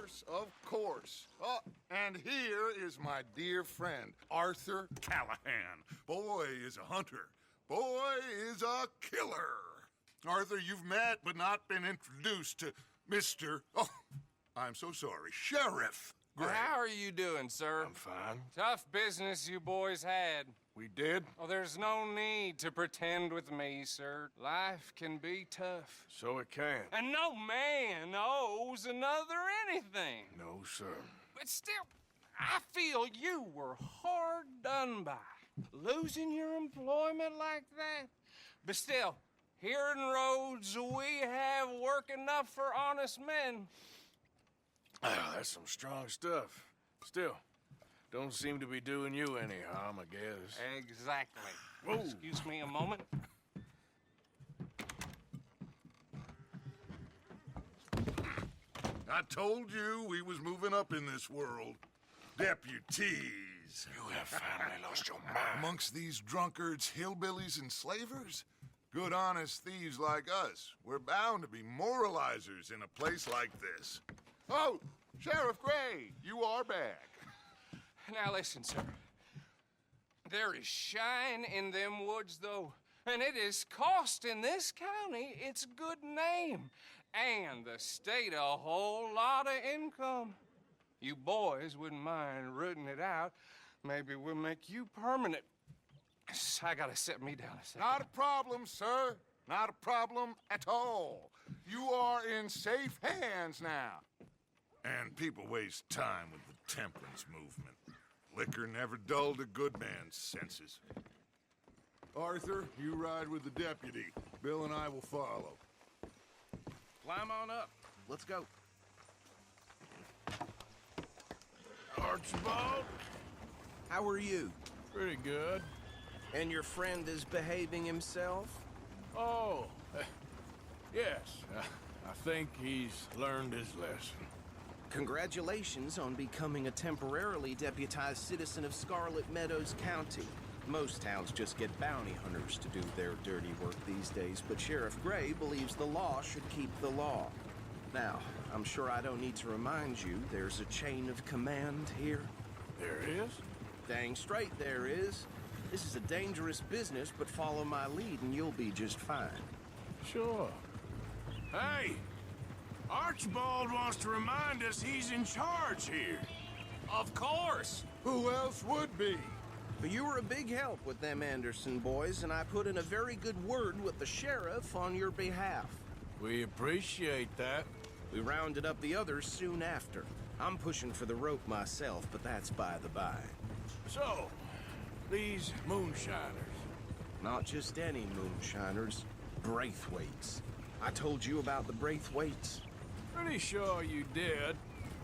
course, of course. Oh, and here is my dear friend, Arthur Callahan. Boy is a hunter. Boy is a killer. Arthur, you've met but not been introduced to Mr. Oh, I'm so sorry, Sheriff Gray. How are you doing, sir? I'm fine. Tough business you boys had. We did? Oh, there's no need to pretend with me, sir. Life can be tough. So it can. And no man owes another anything. No, sir. But still, I feel you were hard done by. Losing your employment like that. But still, here in Rhodes, we have work enough for honest men. Ah, that's some strong stuff. Still, don't seem to be doing you any harm, I guess. Exactly. Whoa. Excuse me a moment. I told you we was moving up in this world. Deputies. You have finally lost your mind. Amongst these drunkards, hillbillies, and slavers? Good, honest thieves like us. We're bound to be moralizers in a place like this. Oh, Sheriff Gray, you are back. Now listen, sir. There is shine in them woods, though, and it is costing this county its good name and the state a whole lot of income. You boys wouldn't mind rooting it out. Maybe we'll make you permanent. I gotta set me down a second. Not a problem, sir. Not a problem at all. You are in safe hands now. And people waste time with the temperance movement. Liquor never dulled a good man's senses. Arthur, you ride with the deputy. Bill and I will follow. Climb on up. Let's go. Archibald? How are you? Pretty good. And your friend is behaving himself? Oh, yes. I think he's learned his lesson. Congratulations on becoming a temporarily deputized citizen of Scarlet Meadows County. Most towns just get bounty hunters to do their dirty work these days, but Sheriff Gray believes the law should keep the law. Now, I'm sure I don't need to remind you there's a chain of command here. There is? Dang straight there is. This is a dangerous business, but follow my lead and you'll be just fine. Sure. Hey! Archibald wants to remind us he's in charge here. Of course. Who else would be? But you were a big help with them Anderson boys, and I put in a very good word with the sheriff on your behalf. We appreciate that. We rounded up the others soon after. I'm pushing for the rope myself, but that's by the by. So, these moonshiners. Not just any moonshiners, Braithwaites. I told you about the Braithwaites. Pretty sure you did.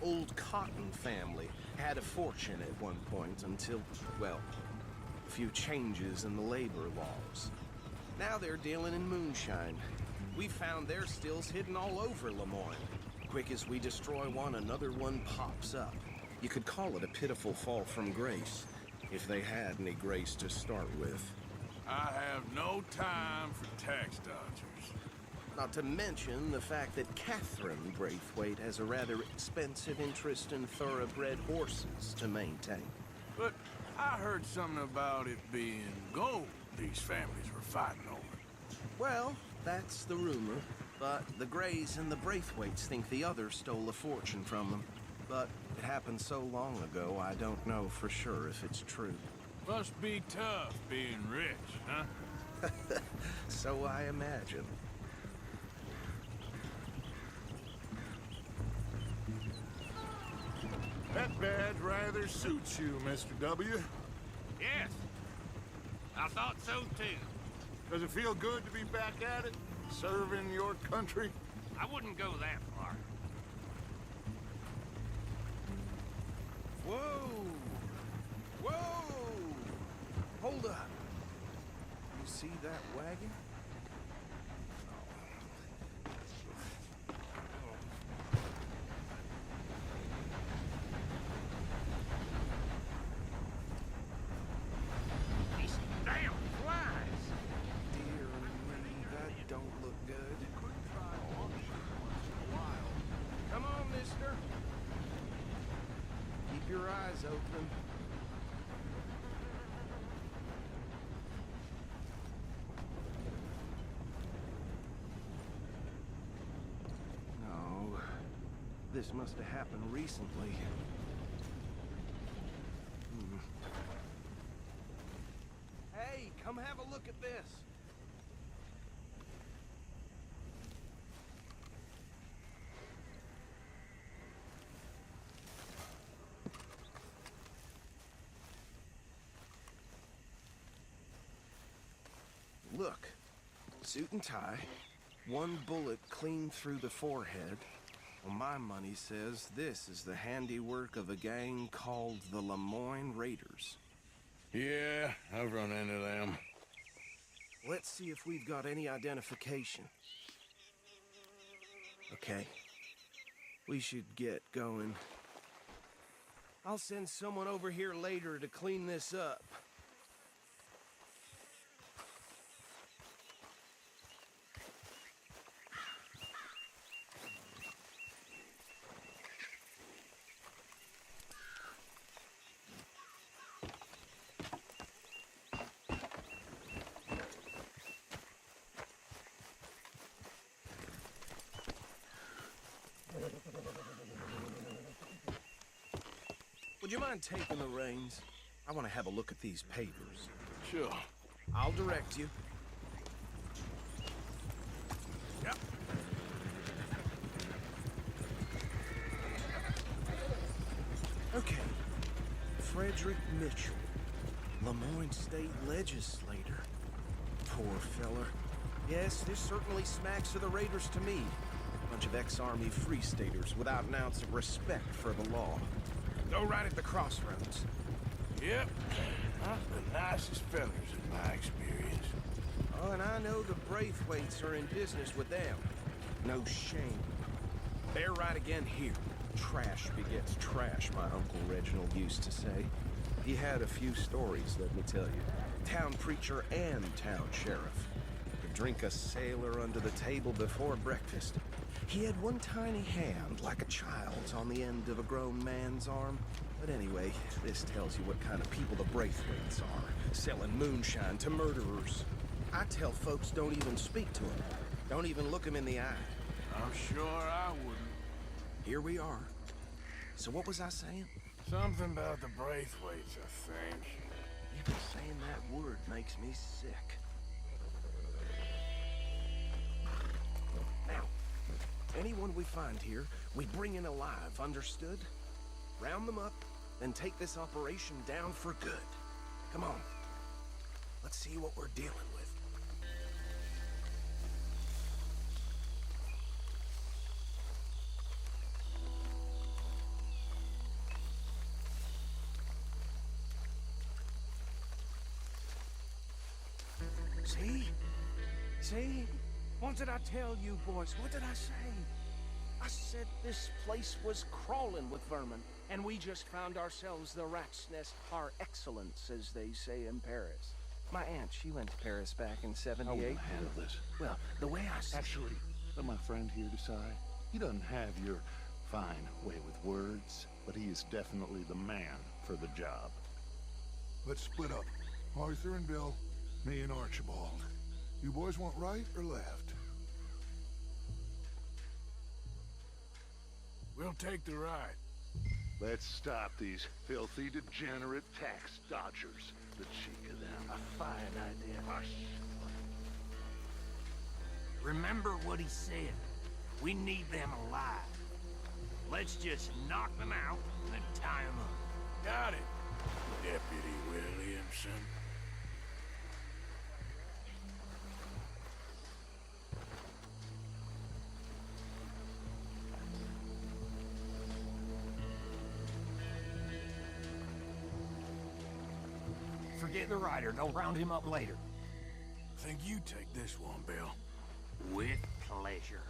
Old Cotton family had a fortune at one point until, well, a few changes in the labor laws. Now they're dealing in moonshine. We found their stills hidden all over Lemoyne. Quick as we destroy one, another one pops up. You could call it a pitiful fall from grace, if they had any grace to start with. I have no time for tax dodgers. Not to mention the fact that Catherine Braithwaite has a rather expensive interest in thoroughbred horses to maintain. But I heard something about it being gold these families were fighting over. Well, that's the rumor. But the Grays and the Braithwaites think the others stole a fortune from them. But it happened so long ago, I don't know for sure if it's true. Must be tough being rich, huh? So I imagine. That badge rather suits you, Mr. W. Yes. I thought so, too. Does it feel good to be back at it? Serving your country? I wouldn't go that far. Whoa! Whoa! Hold up. You see that wagon? These damn flies. Dear me, that don't look good. eyes open. No, this must have happened recently. Hey, come have a look at this. Look, suit and tie, one bullet clean through the forehead. Well, my money says this is the handiwork of a gang called the Lemoyne Raiders. Yeah, I've run into them. Let's see if we've got any identification. Okay, we should get going. I'll send someone over here later to clean this up. Would you mind taking the reins? I want to have a look at these papers. Sure. I'll direct you. Yep. Okay. Frederick Mitchell, Lemoyne State Legislator. Poor feller. Yes, this certainly smacks of the Raiders to me. Bunch of ex-Army Free Staters without an ounce of respect for the law. Go right at the crossroads. Yep. Not the nicest fellas in my experience. Oh, and I know the Braithwaites are in business with them. No shame. They're right again here. Trash begets trash, my Uncle Reginald used to say. He had a few stories, let me tell you. Town preacher and town sheriff. Could drink a sailor under the table before breakfast. He had one tiny hand, like a child's, on the end of a grown man's arm. But anyway, this tells you what kind of people the Braithwaites are. Selling moonshine to murderers. I tell folks don't even speak to them. Don't even look them in the eye. I'm sure I wouldn't. Here we are. So what was I saying? Something about the Braithwaites, I think. Even saying that word makes me sick. Now, anyone we find here, we bring in alive, understood? Round them up, then take this operation down for good. Come on. Let's see what we're dealing with. See? See? What did I tell you, boys? What did I say? I said this place was crawling with vermin, and we just found ourselves the rat's nest par excellence, as they say in Paris. My aunt, she went to Paris back in How we '78. gonna handle this? Well, the way I see Actually, let my friend here decide. He doesn't have your fine way with words, but he is definitely the man for the job. Let's split up. Arthur and Bill, me and Archibald. You boys want right or left? We'll take the ride. Let's stop these filthy, degenerate tax dodgers. The cheek of them. A fine idea. Hush. Remember what he said. We need them alive. Let's just knock them out and then tie them up. Got it, Deputy Williamson. Forget the rider. Don't round him up later. Think you take this one, Bill. With pleasure.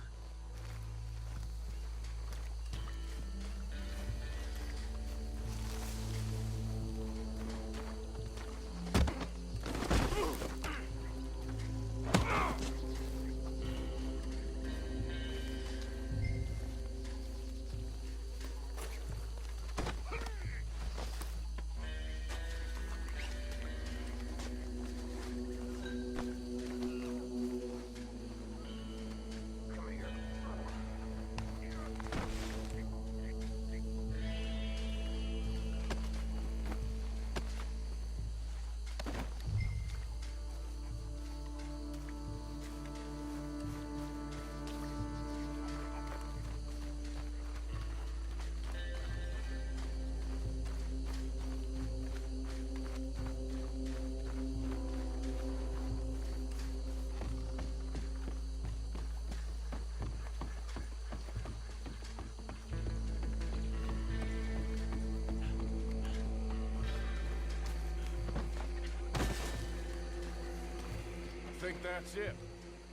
think that's it.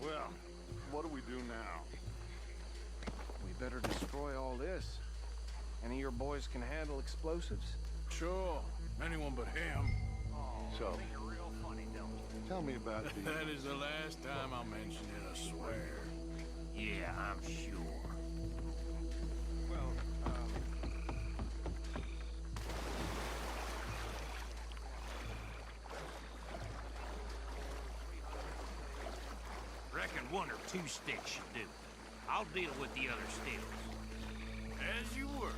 Well, what do we do now? We better destroy all this. Any of your boys can handle explosives? Sure, anyone but him. So, tell me about the... That is the last time I'll mention it, I swear. Yeah, I'm sure. Reckon one or two sticks should do. I'll deal with the other stills. As you were.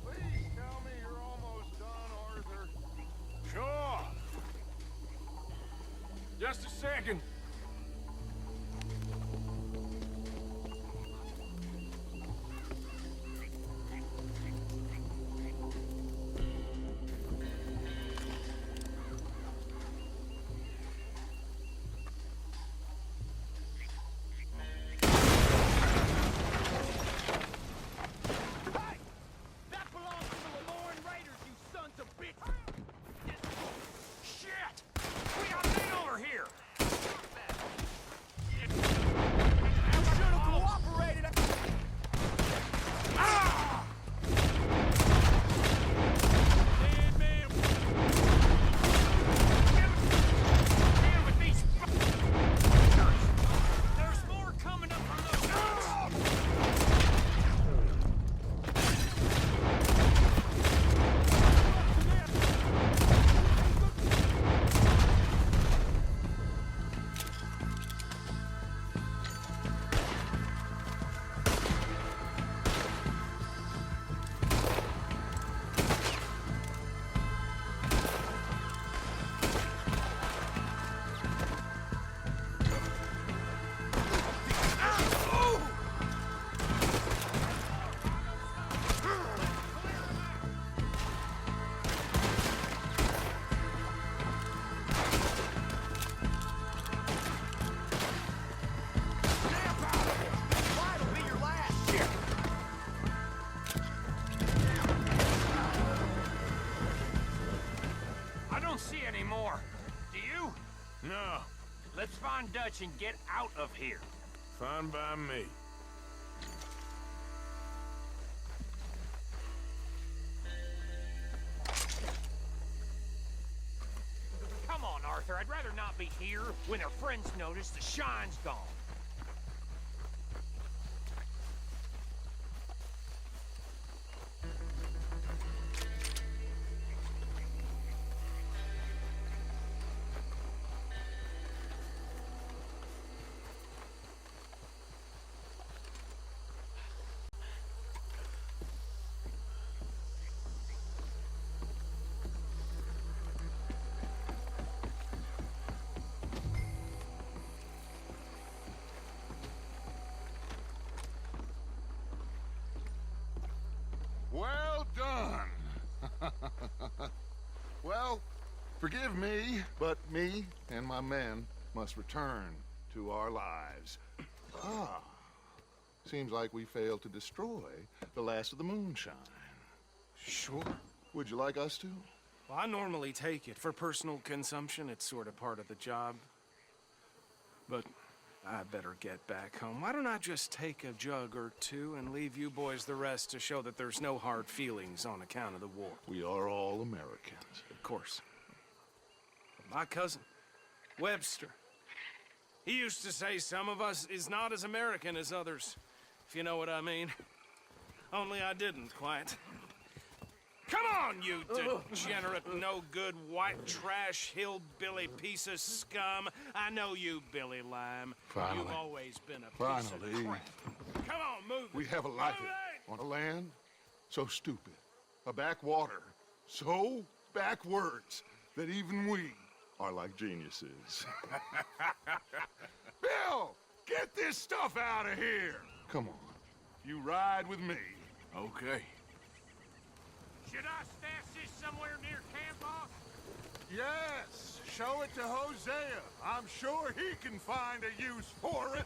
Please tell me you're almost done, Arthur. Sure. Just a second. That belongs to the Lemoyne Raiders, you sons of bitch! Shit! We got men over here! I should have cooperated! Ah! Dead man! Deal with these fuckers! There's more coming up from those guns! I don't see any more. Do you? No, Let's find Dutch and get out of here. fine by me. Come on, Arthur. I'd rather not be here when our friends notice the shine's gone. Well done. Well, forgive me, but me and my men must return to our lives. Ah, seems like we failed to destroy the last of the moonshine. Sure. Would you like us to? Well, I normally take it. For personal consumption, it's sort of part of the job. But I better get back home. Why don't I just take a jug or two and leave you boys the rest to show that there's no hard feelings on account of the war? We are all Americans. Of course. But my cousin, Webster, he used to say some of us is not as American as others, if you know what I mean. Only I didn't quite. Come on, you degenerate, no-good, white trash, hillbilly piece of scum. I know you, Billy Lime. Finally. You've always been a piece Finally. of crap. Come on, move We it. have a life Move it! on a land so stupid, a backwater so backwards that even we are like geniuses. Bill, get this stuff out of here. Come on. You ride with me. Okay. Should I stash this somewhere near camp, boss? Yes, show it to Hosea. I'm sure he can find a use for it.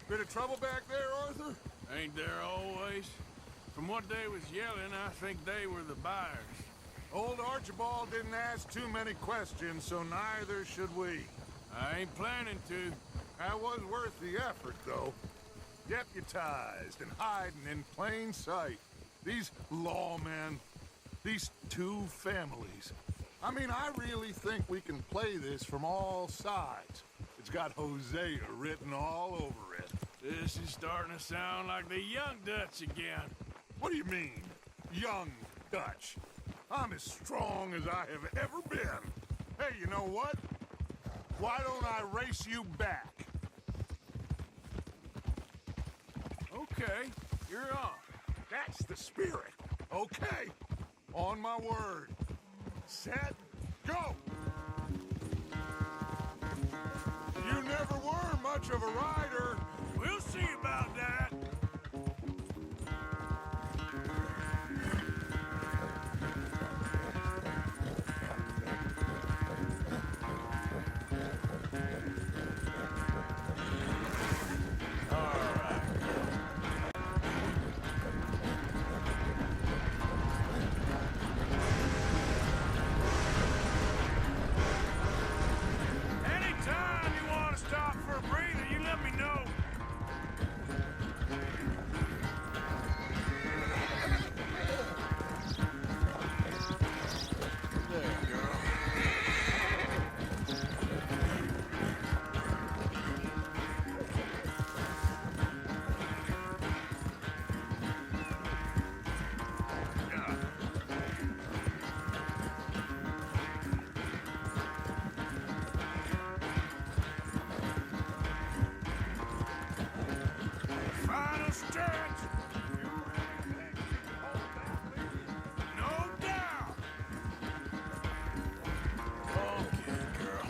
Bit of trouble back there, Arthur? Ain't there always? From what they was yelling, I think they were the buyers. Old Archibald didn't ask too many questions, so neither should we. I ain't planning to. That was worth the effort, though. Deputized and hiding in plain sight. These lawmen, these two families. I mean, I really think we can play this from all sides. It's got Hosea written all over it. This is starting to sound like the Young Dutch again. What do you mean, young Dutch? I'm as strong as I have ever been. Hey, you know what? Why don't I race you back? Okay, you're on. That's the spirit. Okay, on my word. Set, go! You never were much of a rider. We'll see about that. Anytime you want to stop for a breather, you let me know. There, girl. Final stretch. You really think you can hold that lead? No doubt. Okay, girl.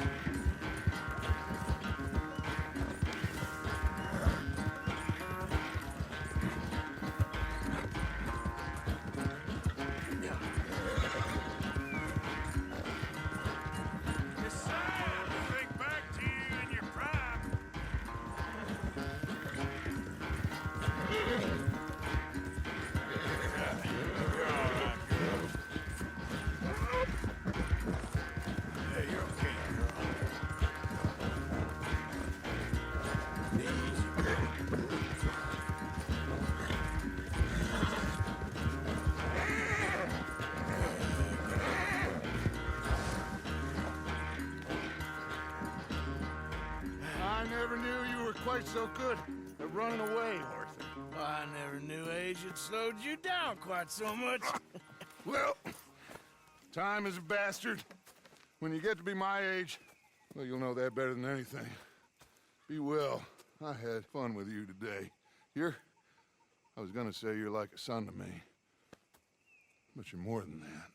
It's sad to think back to you in your prime. Yeah, you're okay, girl. Easy, girl. I never knew you were quite so good at running away, Arthur. I never knew age had slowed you down quite so much. Well, time is a bastard. When you get to be my age, well, you'll know that better than anything. Be well. I had fun with you today. I was gonna say you're like a son to me, but you're more than that.